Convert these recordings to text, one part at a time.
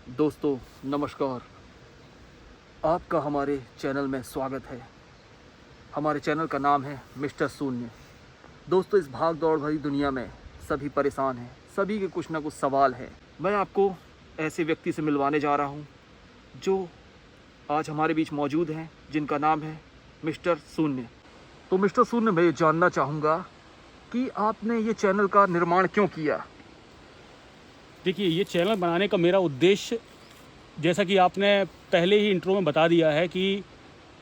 दोस्तों नमस्कार। आपका हमारे चैनल में स्वागत है। हमारे चैनल का नाम है मिस्टर शून्य। दोस्तों, इस भाग दौड़ भरी दुनिया में सभी परेशान हैं, सभी के कुछ ना कुछ सवाल है। मैं आपको ऐसे व्यक्ति से मिलवाने जा रहा हूं जो आज हमारे बीच मौजूद हैं, जिनका नाम है मिस्टर शून्य। तो मिस्टर शून्य, मैं ये जानना चाहूँगा कि आपने ये चैनल का निर्माण क्यों किया। देखिए, ये चैनल बनाने का मेरा उद्देश्य, जैसा कि आपने पहले ही इंट्रो में बता दिया है, कि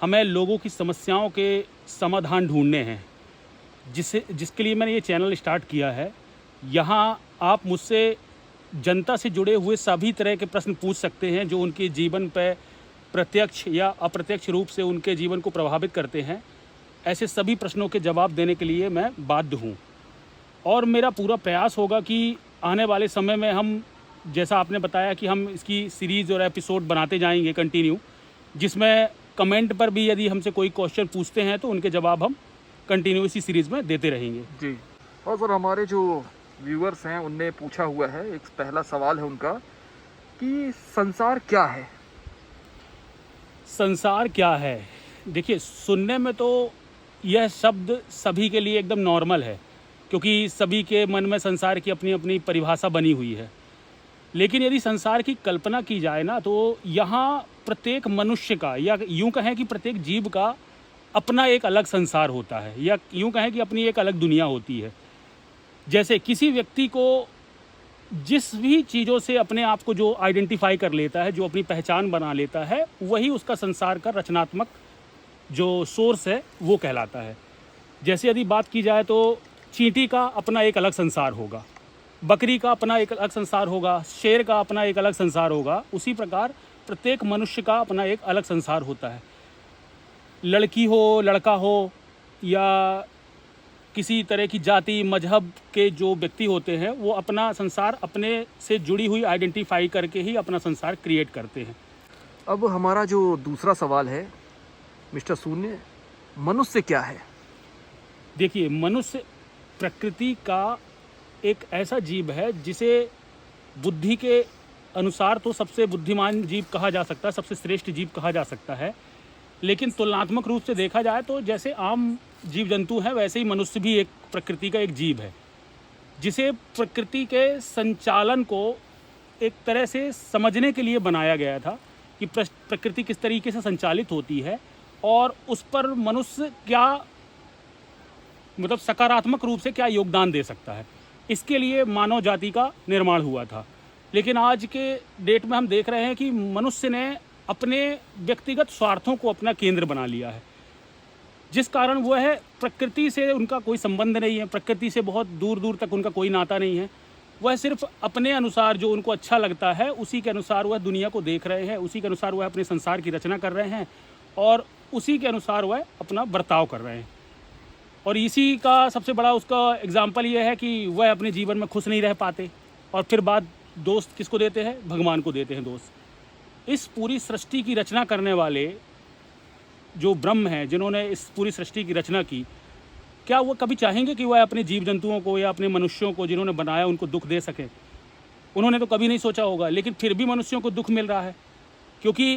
हमें लोगों की समस्याओं के समाधान ढूंढने हैं, जिसके लिए मैंने ये चैनल स्टार्ट किया है। यहाँ आप मुझसे जनता से जुड़े हुए सभी तरह के प्रश्न पूछ सकते हैं जो उनके जीवन पर प्रत्यक्ष या अप्रत्यक्ष रूप से उनके जीवन को प्रभावित करते हैं। ऐसे सभी प्रश्नों के जवाब देने के लिए मैं बाध्य हूँ, और मेरा पूरा प्रयास होगा कि आने वाले समय में हम, जैसा आपने बताया, कि हम इसकी सीरीज़ और एपिसोड बनाते जाएंगे कंटिन्यू, जिसमें कमेंट पर भी यदि हमसे कोई क्वेश्चन पूछते हैं तो उनके जवाब हम कंटिन्यू इसी सीरीज़ में देते रहेंगे। जी, और सर, हमारे जो व्यूअर्स हैं उनने पूछा हुआ है, एक पहला सवाल है उनका कि संसार क्या है। संसार क्या है? देखिए, सुनने में तो यह शब्द सभी के लिए एकदम नॉर्मल है, क्योंकि सभी के मन में संसार की अपनी अपनी परिभाषा बनी हुई है। लेकिन यदि संसार की कल्पना की जाए ना, तो यहाँ प्रत्येक मनुष्य का, या यूँ कहें कि प्रत्येक जीव का अपना एक अलग संसार होता है, या यूँ कहें कि अपनी एक अलग दुनिया होती है। जैसे किसी व्यक्ति को जिस भी चीज़ों से अपने आप को जो आइडेंटिफाई कर लेता है, जो अपनी पहचान बना लेता है, वही उसका संसार का रचनात्मक जो सोर्स है वो कहलाता है। जैसे यदि बात की जाए तो चींटी का अपना एक अलग संसार होगा, बकरी का अपना एक अलग संसार होगा, शेर का अपना एक अलग संसार होगा। उसी प्रकार प्रत्येक मनुष्य का अपना एक अलग संसार होता है। लड़की हो, लड़का हो, या किसी तरह की जाति मजहब के जो व्यक्ति होते हैं, वो अपना संसार अपने से जुड़ी हुई आइडेंटिफाई करके ही अपना संसार क्रिएट करते हैं। अब हमारा जो दूसरा सवाल है मिस्टर शून्य, मनुष्य क्या है। देखिए, मनुष्य प्रकृति का एक ऐसा जीव है जिसे बुद्धि के अनुसार तो सबसे बुद्धिमान जीव कहा जा सकता है, सबसे श्रेष्ठ जीव कहा जा सकता है। लेकिन तुलनात्मक रूप से देखा जाए तो जैसे आम जीव जंतु हैं, वैसे ही मनुष्य भी एक प्रकृति का एक जीव है, जिसे प्रकृति के संचालन को एक तरह से समझने के लिए बनाया गया था कि प्रकृति किस तरीके से संचालित होती है, और उस पर मनुष्य क्या, मतलब सकारात्मक रूप से क्या योगदान दे सकता है। इसके लिए मानव जाति का निर्माण हुआ था। लेकिन आज के डेट में हम देख रहे हैं कि मनुष्य ने अपने व्यक्तिगत स्वार्थों को अपना केंद्र बना लिया है, जिस कारण वो है प्रकृति से उनका कोई संबंध नहीं है, प्रकृति से बहुत दूर दूर तक उनका कोई नाता नहीं है। वह सिर्फ अपने अनुसार जो उनको अच्छा लगता है उसी के अनुसार वह दुनिया को देख रहे हैं, उसी के अनुसार वह अपने संसार की रचना कर रहे हैं, और उसी के अनुसार वह अपना बर्ताव कर रहे हैं। और इसी का सबसे बड़ा उसका एग्जाम्पल ये है कि वह अपने जीवन में खुश नहीं रह पाते, और फिर बात दोस्त किसको देते हैं? भगवान को देते हैं दोस्त। इस पूरी सृष्टि की रचना करने वाले जो ब्रह्म हैं, जिन्होंने इस पूरी सृष्टि की रचना की, क्या वो कभी चाहेंगे कि वह अपने जीव जंतुओं को या अपने मनुष्यों को जिन्होंने बनाया उनको दुख दे सकें? उन्होंने तो कभी नहीं सोचा होगा। लेकिन फिर भी मनुष्यों को दुख मिल रहा है, क्योंकि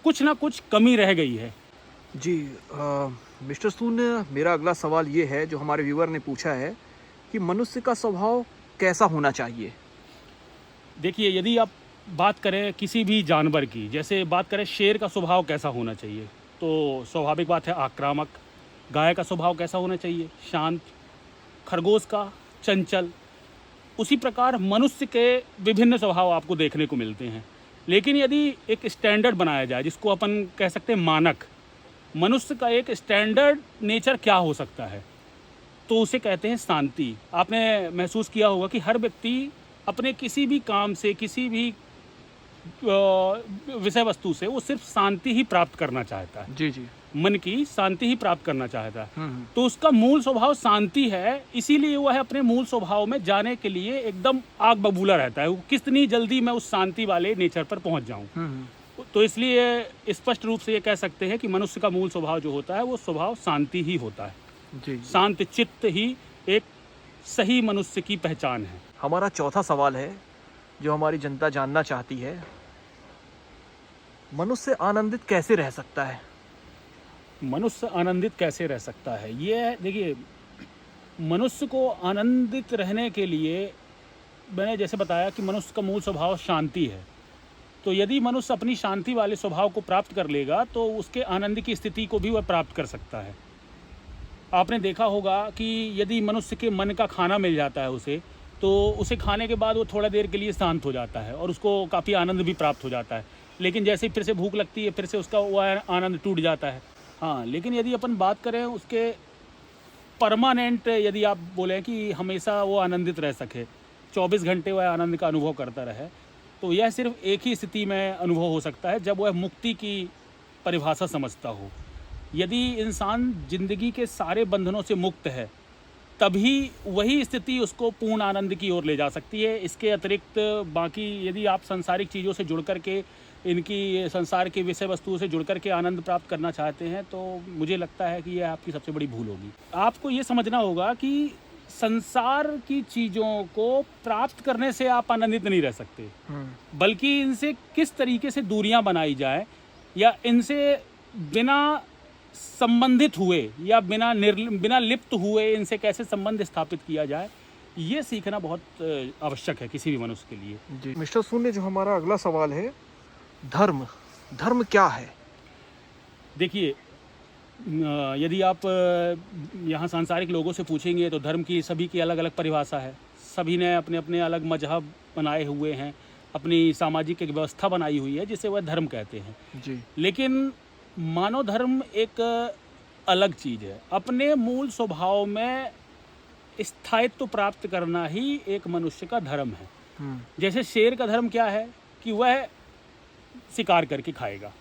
कुछ ना कुछ कमी रह गई है। जी, मिस्टर शून्य, मेरा अगला सवाल ये है जो हमारे व्यूअर ने पूछा है कि मनुष्य का स्वभाव कैसा होना चाहिए। देखिए, यदि आप बात करें किसी भी जानवर की, जैसे बात करें शेर का स्वभाव कैसा होना चाहिए, तो स्वाभाविक बात है आक्रामक। गाय का स्वभाव कैसा होना चाहिए? शांत। खरगोश का चंचल। उसी प्रकार मनुष्य के विभिन्न स्वभाव आपको देखने को मिलते हैं। लेकिन यदि एक स्टैंडर्ड बनाया जाए, जिसको अपन कह सकते हैं मानक, मनुष्य का एक स्टैंडर्ड नेचर क्या हो सकता है, तो उसे कहते हैं शांति। आपने महसूस किया होगा कि हर व्यक्ति अपने किसी भी काम से, किसी भी विषय वस्तु से वो सिर्फ शांति ही प्राप्त करना चाहता है। जी जी। मन की शांति ही प्राप्त करना चाहता है। तो उसका मूल स्वभाव शांति है, इसीलिए वह अपने मूल स्वभाव में जाने के लिए एकदम आग बबूला रहता है, वो कितनी जल्दी मैं उस शांति वाले नेचर पर पहुंच जाऊं। तो इसलिए स्पष्ट रूप से ये कह सकते हैं कि मनुष्य का मूल स्वभाव जो होता है वो स्वभाव शांति ही होता है। जी। शांत चित्त ही एक सही मनुष्य की पहचान है। हमारा चौथा सवाल है जो हमारी जनता जानना चाहती है मनुष्य आनंदित कैसे रह सकता है? मनुष्य आनंदित कैसे रह सकता है? ये देखिए, मनुष्य को आनंदित रहने के लिए मैंने जैसे बताया कि मनुष्य का मूल स्वभाव शांति है। तो यदि मनुष्य अपनी शांति वाले स्वभाव को प्राप्त कर लेगा तो उसके आनंद की स्थिति को भी वह प्राप्त कर सकता है। आपने देखा होगा कि यदि मनुष्य के मन का खाना मिल जाता है उसे, तो उसे खाने के बाद वो थोड़ा देर के लिए शांत हो जाता है और उसको काफ़ी आनंद भी प्राप्त हो जाता है। लेकिन जैसे ही फिर से भूख लगती है, फिर से उसका वो आनंद टूट जाता है। हाँ, लेकिन यदि अपन बात करें उसके परमानेंट, यदि आप बोलें कि हमेशा वो आनंदित रह सके, 24 घंटे वह आनंद का अनुभव करता रहे, तो यह सिर्फ एक ही स्थिति में अनुभव हो सकता है, जब वह मुक्ति की परिभाषा समझता हो। यदि इंसान जिंदगी के सारे बंधनों से मुक्त है, तभी वही स्थिति उसको पूर्ण आनंद की ओर ले जा सकती है। इसके अतिरिक्त बाकी यदि आप सांसारिक चीज़ों से जुड़ करके, इनकी संसार के विषय वस्तुओं से जुड़ करके आनंद प्राप्त करना चाहते हैं, तो मुझे लगता है कि यह आपकी सबसे बड़ी भूल होगी। आपको ये समझना होगा कि संसार की चीज़ों को प्राप्त करने से आप आनंदित नहीं रह सकते, बल्कि इनसे किस तरीके से दूरियां बनाई जाए, या इनसे बिना संबंधित हुए या बिना लिप्त हुए इनसे कैसे संबंध स्थापित किया जाए, ये सीखना बहुत आवश्यक है किसी भी मनुष्य के लिए। जी मिस्टर शून्य, जो हमारा अगला सवाल है, धर्म। धर्म क्या है? देखिए, यदि आप यहाँ सांसारिक लोगों से पूछेंगे तो धर्म की सभी की अलग अलग परिभाषा है। सभी ने अपने अपने अलग मजहब बनाए हुए हैं, अपनी सामाजिक एक व्यवस्था बनाई हुई है जिसे वह धर्म कहते हैं। जी। लेकिन मानव धर्म एक अलग चीज़ है। अपने मूल स्वभाव में स्थायित्व प्राप्त करना ही एक मनुष्य का धर्म है। जैसे शेर का धर्म क्या है कि वह शिकार करके खाएगा,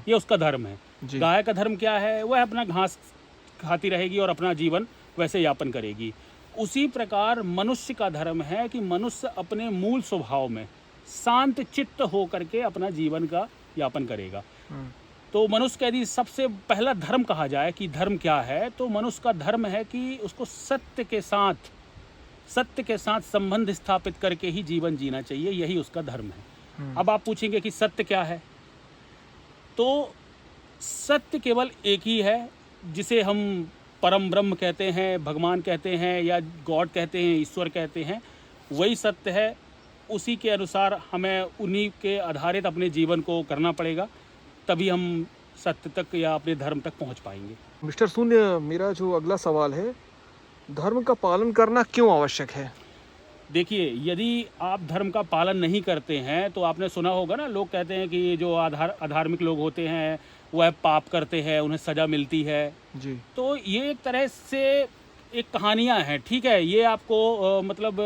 ये उसका धर्म है। गाय का धर्म क्या है? वह अपना घास खाती रहेगी और अपना जीवन वैसे यापन करेगी। उसी प्रकार मनुष्य का धर्म है कि मनुष्य अपने मूल स्वभाव में शांत चित्त होकर के अपना जीवन का यापन करेगा। तो मनुष्य का यदि सबसे पहला धर्म कहा जाए कि धर्म क्या है, तो मनुष्य का धर्म है कि उसको सत्य के साथ संबंध स्थापित करके ही जीवन जीना चाहिए। यही उसका धर्म है। अब आप पूछेंगे कि सत्य क्या है, तो सत्य केवल एक ही है, जिसे हम परम ब्रह्म कहते हैं, भगवान कहते हैं, या गॉड कहते हैं, ईश्वर कहते हैं। वही सत्य है। उसी के अनुसार हमें उन्हीं के आधारित अपने जीवन को करना पड़ेगा, तभी हम सत्य तक या अपने धर्म तक पहुंच पाएंगे। मिस्टर शून्य, मेरा जो अगला सवाल है, धर्म का पालन करना क्यों आवश्यक है? देखिए, यदि आप धर्म का पालन नहीं करते हैं, तो आपने सुना होगा ना, लोग कहते हैं कि जो अधार्मिक लोग होते हैं वह पाप करते हैं, उन्हें सज़ा मिलती है। जी। तो ये एक तरह से एक कहानियाँ हैं, ठीक है। ये आपको मतलब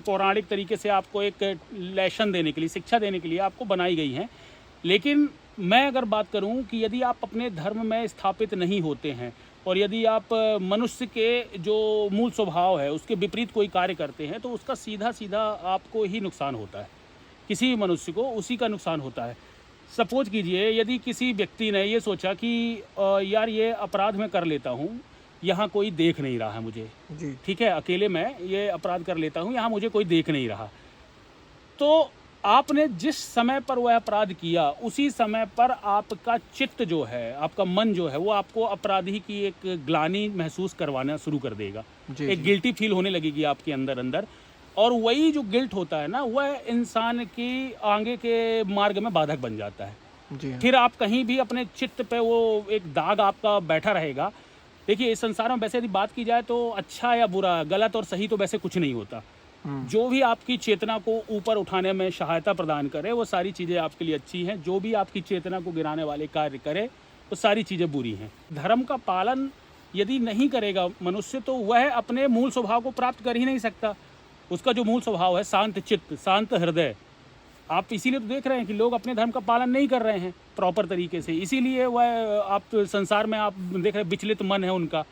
पौराणिक तरीके से आपको एक लेसन देने के लिए, शिक्षा देने के लिए आपको बनाई गई हैं। लेकिन मैं अगर बात करूं कि यदि आप अपने धर्म में स्थापित नहीं होते हैं और यदि आप मनुष्य के जो मूल स्वभाव है उसके विपरीत कोई कार्य करते हैं, तो उसका सीधा सीधा आपको ही नुकसान होता है। किसी भी मनुष्य को उसी का नुकसान होता है। सपोज कीजिए, यदि किसी व्यक्ति ने ये सोचा कि यार ये अपराध मैं कर लेता हूँ, यहाँ कोई देख नहीं रहा है मुझे, ठीक है, अकेले मैं ये अपराध कर लेता हूँ, यहाँ मुझे कोई देख नहीं रहा। तो आपने जिस समय पर वह अपराध किया, उसी समय पर आपका चित्त जो है, आपका मन जो है, वो आपको अपराधी की एक ग्लानि महसूस करवाना शुरू कर देगा। एक गिल्टी फील होने लगेगी आपके अंदर, और वही जो गिल्ट होता है ना, वह इंसान की आगे के मार्ग में बाधक बन जाता है। फिर आप कहीं भी अपने चित्त पे वो एक दाग आपका बैठा रहेगा। देखिए, इस संसार में वैसे यदि बात की जाए तो अच्छा या बुरा, गलत और सही तो वैसे कुछ नहीं होता। जो भी आपकी चेतना को ऊपर उठाने में सहायता प्रदान करे, वो सारी चीज़ें आपके लिए अच्छी हैं। जो भी आपकी चेतना को गिराने वाले कार्य करे, वो सारी चीज़ें बुरी हैं। धर्म का पालन यदि नहीं करेगा मनुष्य, तो वह अपने मूल स्वभाव को प्राप्त कर ही नहीं सकता। उसका जो मूल स्वभाव है शांत चित्त, शांत हृदय, आप इसीलिए तो देख रहे हैं कि लोग अपने धर्म का पालन नहीं कर रहे हैं प्रॉपर तरीके से। इसीलिए वह आप संसार में आप देख रहे हैं, विचलित मन है उनका,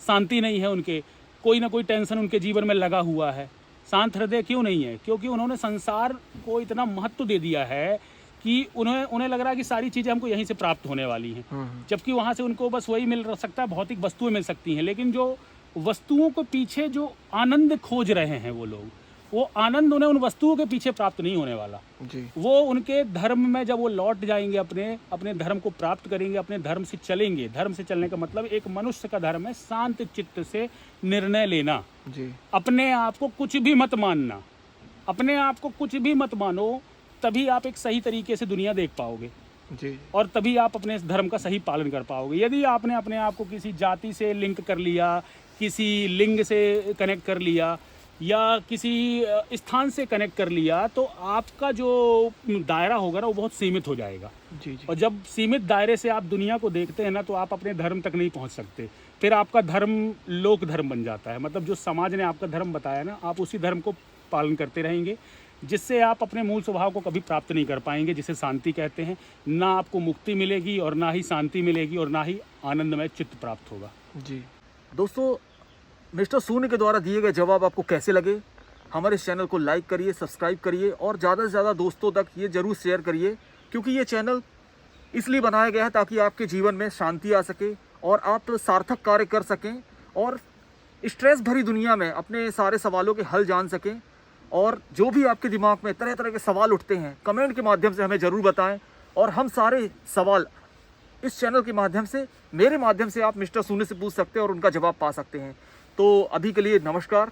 शांति नहीं है उनके, कोई ना कोई टेंशन उनके जीवन में लगा हुआ है। शांत हृदय क्यों नहीं है? क्योंकि उन्होंने संसार को इतना महत्व दे दिया है कि उन्हें लग रहा है कि सारी चीज़ें हमको यहीं से प्राप्त होने वाली हैं, जबकि वहाँ से उनको बस वही मिल सकता है, भौतिक वस्तुएं मिल सकती हैं। लेकिन जो वस्तुओं को पीछे जो आनंद खोज रहे हैं वो लोग, वो आनंद उन्हें उन वस्तुओं के पीछे प्राप्त नहीं होने वाला। जी वो उनके धर्म में जब वो लौट जाएंगे, अपने धर्म को प्राप्त करेंगे, अपने धर्म से चलेंगे। धर्म से चलने का मतलब एक मनुष्य का धर्म है शांत चित्त से निर्णय लेना, जी अपने आप को कुछ भी मत मानना, अपने आप को कुछ भी मत मानो, तभी आप एक सही तरीके से दुनिया देख पाओगे जी और तभी आप अपने इस धर्म का सही पालन कर पाओगे। यदि आपने अपने आप को किसी जाति से लिंक कर लिया, किसी लिंग से कनेक्ट कर लिया या किसी स्थान से कनेक्ट कर लिया, तो आपका जो दायरा होगा ना वो बहुत सीमित हो जाएगा। जी जी और जब सीमित दायरे से आप दुनिया को देखते हैं ना, तो आप अपने धर्म तक नहीं पहुंच सकते। फिर आपका धर्म लोक धर्म बन जाता है। मतलब जो समाज ने आपका धर्म बताया ना, आप उसी धर्म को पालन करते रहेंगे, जिससे आप अपने मूल स्वभाव को कभी प्राप्त नहीं कर पाएंगे, जिसे शांति कहते हैं। ना आपको मुक्ति मिलेगी और ना ही शांति मिलेगी और ना ही आनंदमय चित्त प्राप्त होगा। जी दोस्तों, मिस्टर शून्य के द्वारा दिए गए जवाब आपको कैसे लगे? हमारे इस चैनल को लाइक करिए, सब्सक्राइब करिए और ज़्यादा से ज़्यादा दोस्तों तक ये ज़रूर शेयर करिए, क्योंकि ये चैनल इसलिए बनाया गया है ताकि आपके जीवन में शांति आ सके और आप सार्थक कार्य कर सकें और स्ट्रेस भरी दुनिया में अपने सारे सवालों के हल जान सकें। और जो भी आपके दिमाग में तरह तरह के सवाल उठते हैं, कमेंट के माध्यम से हमें ज़रूर बताएं और हम सारे सवाल इस चैनल के माध्यम से, मेरे माध्यम से आप मिस्टर शून्य से पूछ सकते हैं और उनका जवाब पा सकते हैं। तो अभी के लिए नमस्कार।